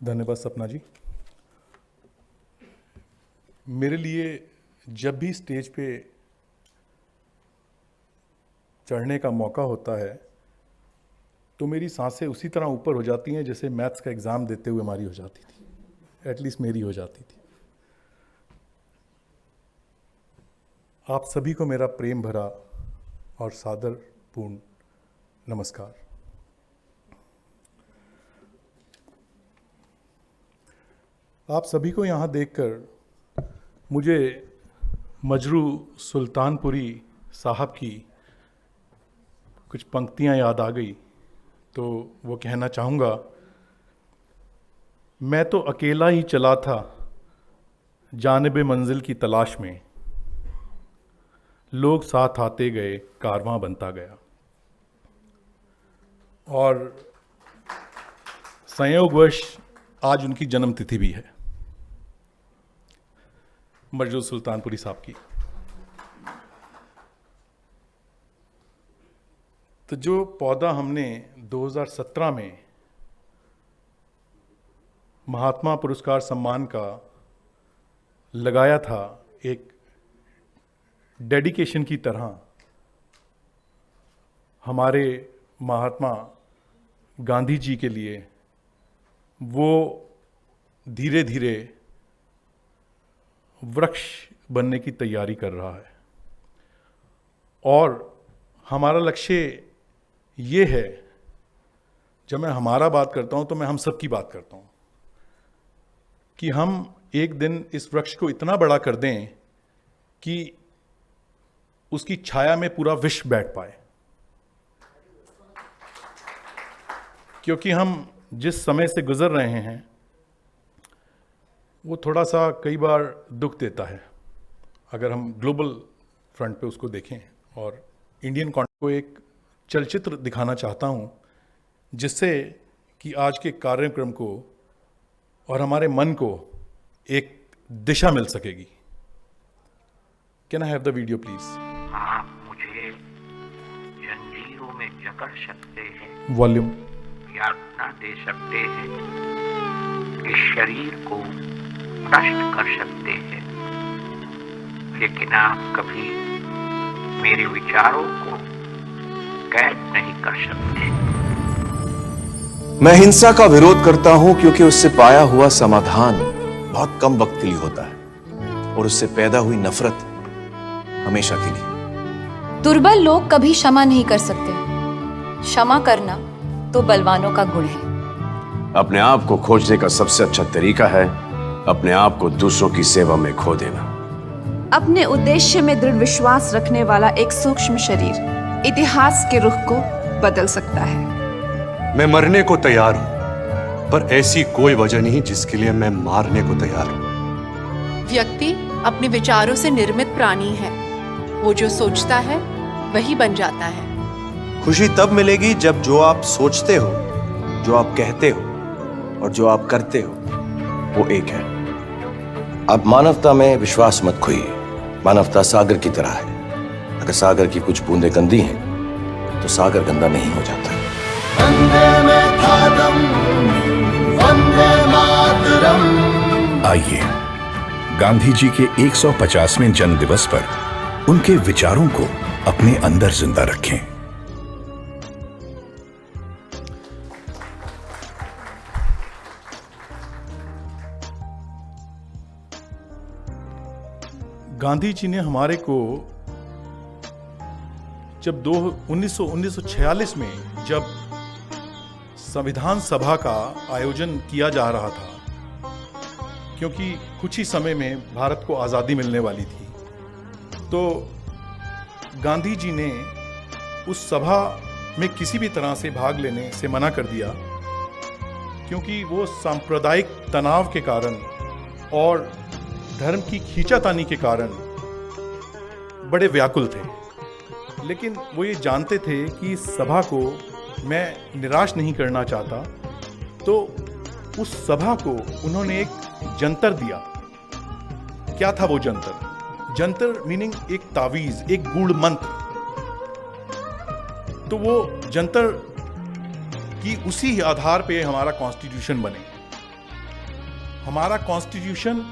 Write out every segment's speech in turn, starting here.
धन्यवाद सपना जी। मेरे लिए जब भी स्टेज पे चढ़ने का मौका होता है तो मेरी सांसें उसी तरह ऊपर हो जाती हैं जैसे मैथ्स का एग्ज़ाम देते हुए हमारी हो जाती थी, एटलीस्ट मेरी हो जाती थी। आप सभी को मेरा प्रेम भरा और सादरपूर्ण नमस्कार। आप सभी को यहाँ देखकर मुझे मजरू सुल्तानपुरी साहब की कुछ पंक्तियाँ याद आ गई, तो वो कहना चाहूँगा। मैं तो अकेला ही चला था जानिब मंजिल की तलाश में, लोग साथ आते गए कारवां बनता गया। और संयोगवश आज उनकी जन्मतिथि भी है, मजरू सुल्तानपुरी साहब की। तो जो पौधा हमने 2017 में महात्मा पुरस्कार सम्मान का लगाया था, एक डेडिकेशन की तरह हमारे महात्मा गांधी जी के लिए, वो धीरे धीरे वृक्ष बनने की तैयारी कर रहा है। और हमारा लक्ष्य ये है, जब मैं हमारा बात करता हूँ तो मैं हम सब की बात करता हूँ, कि हम एक दिन इस वृक्ष को इतना बड़ा कर दें कि उसकी छाया में पूरा विश्व बैठ पाए। क्योंकि हम जिस समय से गुजर रहे हैं वो थोड़ा सा कई बार दुख देता है, अगर हम ग्लोबल फ्रंट पे उसको देखें। और इंडियन कॉन्टेक्स्ट को एक चलचित्र दिखाना चाहता हूँ जिससे कि आज के कार्यक्रम को और हमारे मन को एक दिशा मिल सकेगी। Can I have the video please? आप मुझे जंजीरों में जकड़ सकते हैं, वॉल्यूम। यातना दे सकते हैं, इस शरीर को नष्ट कर सकते हैं, लेकिन आप कभी मेरे विचारों को कैद नहीं कर सकते। मैं हिंसा का विरोध करता हूं क्योंकि उससे पाया हुआ समाधान बहुत कम वक्त के लिए होता है और उससे पैदा हुई नफरत हमेशा के लिए। दुर्बल लोग कभी क्षमा नहीं कर सकते, क्षमा करना तो बलवानों का गुण है। अपने आप को खोजने का सबसे अच्छा तरीका है अपने आप को दूसरों की सेवा में खो देना। अपने उद्देश्य में दृढ़ विश्वास रखने वाला एक सूक्ष्म शरीर इतिहास के रुख को बदल सकता है। मैं मरने को तैयार हूं, पर ऐसी कोई वजह नहीं जिसके लिए मैं मारने को तैयार हूं। व्यक्ति अपने विचारों से निर्मित प्राणी है, वो जो सोचता है वही बन जाता है। खुशी तब मिलेगी जब जो आप सोचते हो, जो आप कहते हो और जो आप करते हो वो एक है। आप मानवता में विश्वास मत खोइए। मानवता सागर की तरह है, अगर सागर की कुछ बूंदें गंदी हैं तो सागर गंदा नहीं हो जाता। आइए गांधी जी के 150वें जन्म दिवस पर उनके विचारों को अपने अंदर जिंदा रखें। गांधी जी ने हमारे को जब 1946 में जब संविधान सभा का आयोजन किया जा रहा था, क्योंकि कुछ ही समय में भारत को आज़ादी मिलने वाली थी, तो गांधी जी ने उस सभा में किसी भी तरह से भाग लेने से मना कर दिया, क्योंकि वो सांप्रदायिक तनाव के कारण और धर्म की खींचातानी के कारण बड़े व्याकुल थे। लेकिन वो ये जानते थे कि इस सभा को मैं निराश नहीं करना चाहता, तो उस सभा को उन्होंने एक जंतर दिया। क्या था वो जंतर? जंतर मीनिंग एक तावीज, एक गूढ़ मंत्र। तो वो जंतर की उसी आधार पे हमारा कॉन्स्टिट्यूशन बने। हमारा कॉन्स्टिट्यूशन,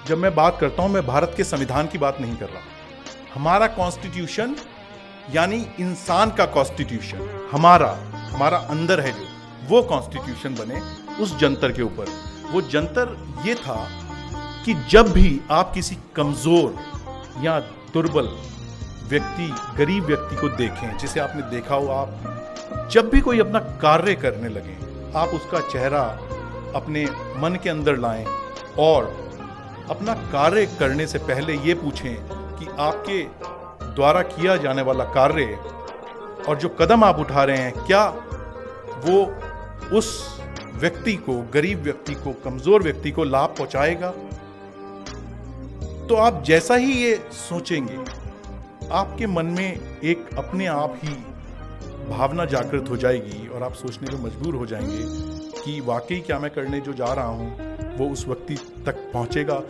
जब मैं बात करता हूं, मैं भारत के संविधान की बात नहीं कर रहा। हमारा कॉन्स्टिट्यूशन यानी इंसान का कॉन्स्टिट्यूशन, हमारा अंदर है जो, वो कॉन्स्टिट्यूशन बने उस जंतर के ऊपर। वो जंतर ये था कि जब भी आप किसी कमजोर या दुर्बल व्यक्ति, गरीब व्यक्ति को देखें, जिसे आपने देखा हो, आप जब भी कोई अपना कार्य करने लगे, आप उसका चेहरा अपने मन के अंदर लाएं और अपना कार्य करने से पहले ये पूछें कि आपके द्वारा किया जाने वाला कार्य और जो कदम आप उठा रहे हैं, क्या वो उस व्यक्ति को, गरीब व्यक्ति को, कमजोर व्यक्ति को लाभ पहुंचाएगा? तो आप जैसा ही ये सोचेंगे, आपके मन में एक अपने आप ही भावना जागृत हो जाएगी और आप सोचने पे मजबूर हो जाएंगे कि वाकई क्या मैं करने जो जा रहा हूं वो उस व्यक्ति तक पहुंचेगा।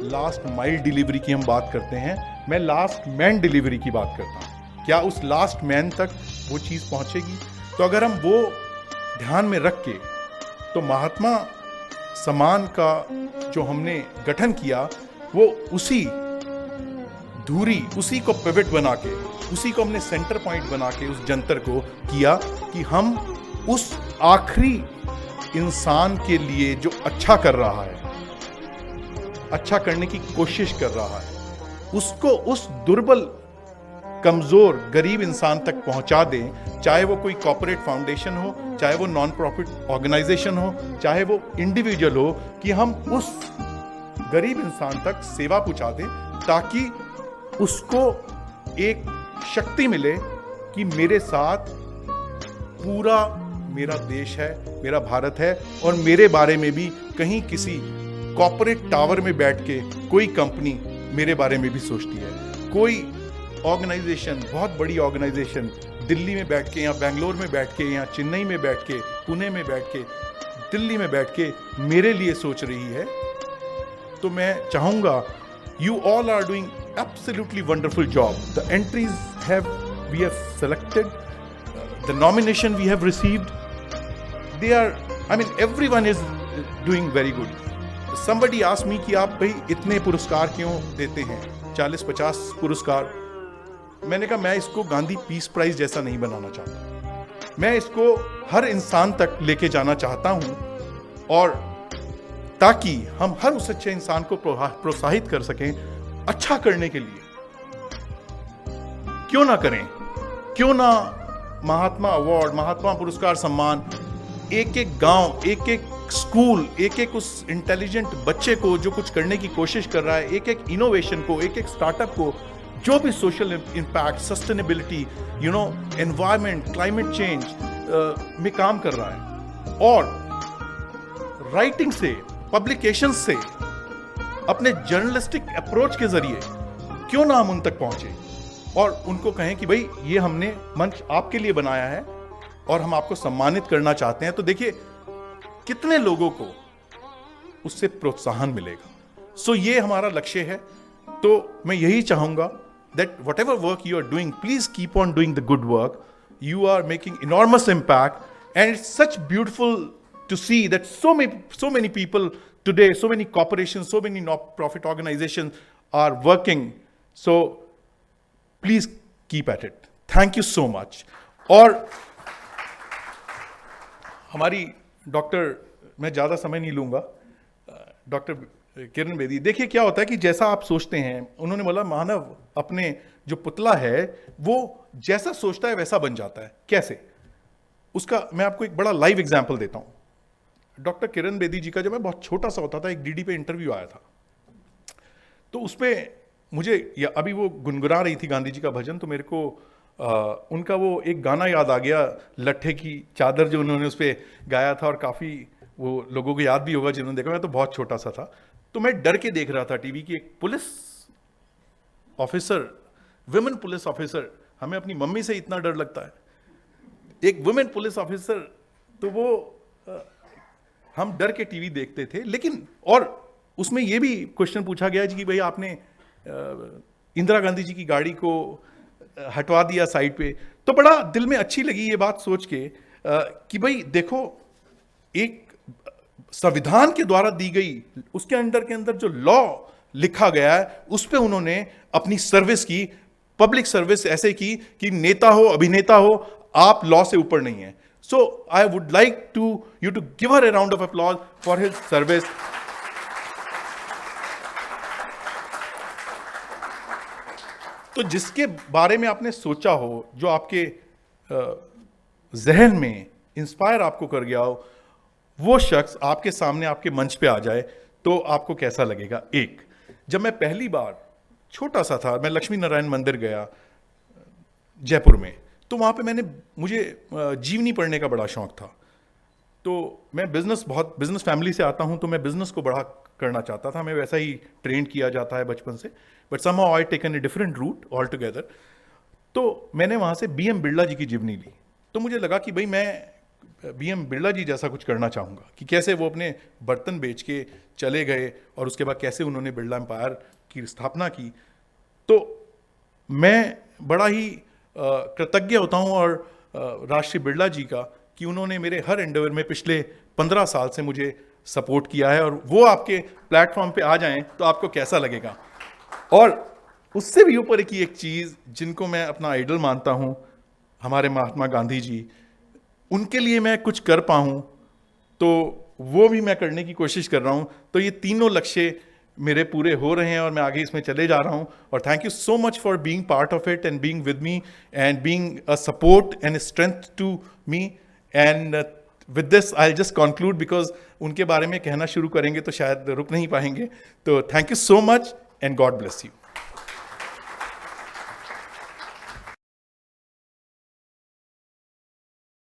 लास्ट माइल डिलीवरी की हम बात करते हैं, मैं लास्ट मैन डिलीवरी की बात करता हूं। क्या उस लास्ट मैन तक वो चीज़ पहुंचेगी? तो अगर हम वो ध्यान में रख के, तो महात्मा सम्मान का जो हमने गठन किया, वो उसी धुरी, उसी को पिवट बना के, उसी को हमने सेंटर पॉइंट बना के उस जंतर को किया कि हम उस आखिरी इंसान के लिए जो अच्छा कर रहा है, अच्छा करने की कोशिश कर रहा है, उसको उस दुर्बल, कमजोर, गरीब इंसान तक पहुंचा दें। चाहे वो कोई कॉर्पोरेट फाउंडेशन हो, चाहे वो नॉन प्रॉफिट ऑर्गेनाइजेशन हो, चाहे वो इंडिविजुअल हो, कि हम उस गरीब इंसान तक सेवा पहुंचा दें ताकि उसको एक शक्ति मिले कि मेरे साथ पूरा मेरा देश है, मेरा भारत है, और मेरे बारे में भी कहीं किसी कॉर्पोरेट टावर में बैठ के कोई कंपनी मेरे बारे में भी सोचती है। कोई ऑर्गेनाइजेशन, बहुत बड़ी ऑर्गेनाइजेशन दिल्ली में बैठ के, या बेंगलोर में बैठ के, या चेन्नई में बैठ के, पुणे में बैठ के, दिल्ली में बैठ के मेरे लिए सोच रही है। तो मैं चाहूंगा, you all are doing absolutely wonderful job. The entries we have selected, the nomination we have received, they are, I mean, everyone is doing very good. Somebody asked me कि आप भाई इतने पुरस्कार क्यों देते हैं, 40-50 पुरस्कार। मैंने कहा मैं इसको गांधी पीस प्राइज जैसा नहीं बनाना चाहता, मैं इसको हर इंसान तक लेके जाना चाहता हूं, और ताकि हम हर उस अच्छे इंसान को प्रोत्साहित कर सकें अच्छा करने के लिए। क्यों ना करें, क्यों ना महात्मा अवार्ड, महात्मा पुरस्कार सम्मान, एक एक गांव, एक एक स्कूल, एक एक उस इंटेलिजेंट बच्चे को जो कुछ करने की कोशिश कर रहा है, एक एक इनोवेशन को, एक एक स्टार्टअप को, जो भी social impact, sustainability, environment, climate change में काम कर रहा है, और राइटिंग से, पब्लिकेशन से, अपने जर्नलिस्टिक अप्रोच के जरिए क्यों ना हम उन तक पहुंचे और उनको कहें कि भाई ये हमने मंच आपके लिए बनाया है और हम आपको सम्मानित करना चाहते हैं। तो देखिए कितने लोगों को उससे प्रोत्साहन मिलेगा। सो ये हमारा लक्ष्य है। तो मैं यही चाहूंगा that whatever work you are doing, please keep on doing the good work. You are making enormous impact, and it's such beautiful to see that so many people today, so many corporations, so many non-profit organizations are working. So please keep at it. Thank you so much. और हमारी doctor, मैं ज़्यादा समय नहीं लूँगा, doctor Kiran Bedi, देखिए क्या होता है कि जैसा आप सोचते हैं, उन्होंने बोला मानव अपने जो पुतला है वो जैसा सोचता है वैसा बन जाता है। कैसे? उसका मैं आपको एक बड़ा लाइव एग्जांपल देता हूं। डॉक्टर किरण बेदी जी का जब मैं बहुत छोटा सा होता था, एक डीडी पे इंटरव्यू आया था, तो उस पर मुझे अभी वो गुनगुना रही थी गांधी जी का भजन, तो मेरे को उनका वो एक गाना याद आ गया, लट्ठे की चादर, जो उन्होंने उस पर गाया था, और काफ़ी वो लोगों को याद भी होगा जिन्होंने देखा। मैं तो बहुत छोटा सा था, तो मैं डर के देख रहा था टीवी की। एक police officer, women police officer, हमें अपनी मम्मी से इतना डर लगता है, एक वुमेन पुलिस ऑफिसर, तो वो हम डर के टीवी देखते थे। लेकिन और उसमें ये भी क्वेश्चन पूछा गया जी कि भाई आपने इंदिरा गांधी जी की गाड़ी को हटवा दिया साइड पे, तो बड़ा दिल में अच्छी लगी ये बात सोच के कि भाई देखो, एक संविधान के द्वारा दी गई, उसके अंडर के अंदर जो लॉ लिखा गया है उस पे उन्होंने अपनी सर्विस की, पब्लिक सर्विस ऐसे की कि नेता हो अभिनेता हो, आप लॉ से ऊपर नहीं है. So I would like to you to give her a round of applause for his service. तो जिसके बारे में आपने सोचा हो, जो आपके जहन में इंस्पायर आपको कर गया हो, वो शख्स आपके सामने आपके मंच पे आ जाए तो आपको कैसा लगेगा? एक, जब मैं पहली बार छोटा सा था, मैं लक्ष्मी नारायण मंदिर गया जयपुर में, तो वहाँ पे मुझे जीवनी पढ़ने का बड़ा शौक था. तो मैं बिजनेस फैमिली से आता हूँ, तो मैं बिजनेस को बड़ा करना चाहता था. मैं वैसा ही ट्रेन किया जाता है बचपन से, but somehow I taken a different route all together. तो मैंने वहाँ से बीएम बिरला जी की जीवनी ली. तो मुझे लगा कि भाई मैं बीएम बिरला जी जैसा कुछ करना चाहूँगा, कि कैसे वो अपने बर्तन बेच के चले गए और उसके बाद कैसे उन्होंने बिरला एम्पायर की स्थापना की. तो मैं बड़ा ही कृतज्ञ होता हूँ और राष्ट्रीय बिरला जी का, कि उन्होंने मेरे हर एंडेवर में पिछले 15 साल से मुझे सपोर्ट किया है. और वो आपके प्लेटफॉर्म पे आ जाएं तो आपको कैसा लगेगा? और उससे भी ऊपर की एक चीज़, जिनको मैं अपना आइडल मानता हूँ, हमारे महात्मा गांधी जी, उनके लिए मैं कुछ कर पाऊँ तो वो भी मैं करने की कोशिश कर रहा हूँ. तो ये तीनों लक्ष्य मेरे पूरे हो रहे हैं और मैं आगे इसमें चले जा रहा हूँ. और thank you so much for being part of it and being with me and being a support and strength to me. And with this I just conclude, because उनके बारे में कहना शुरू करेंगे तो शायद रुक नहीं पाएंगे. तो thank you so much and God bless you.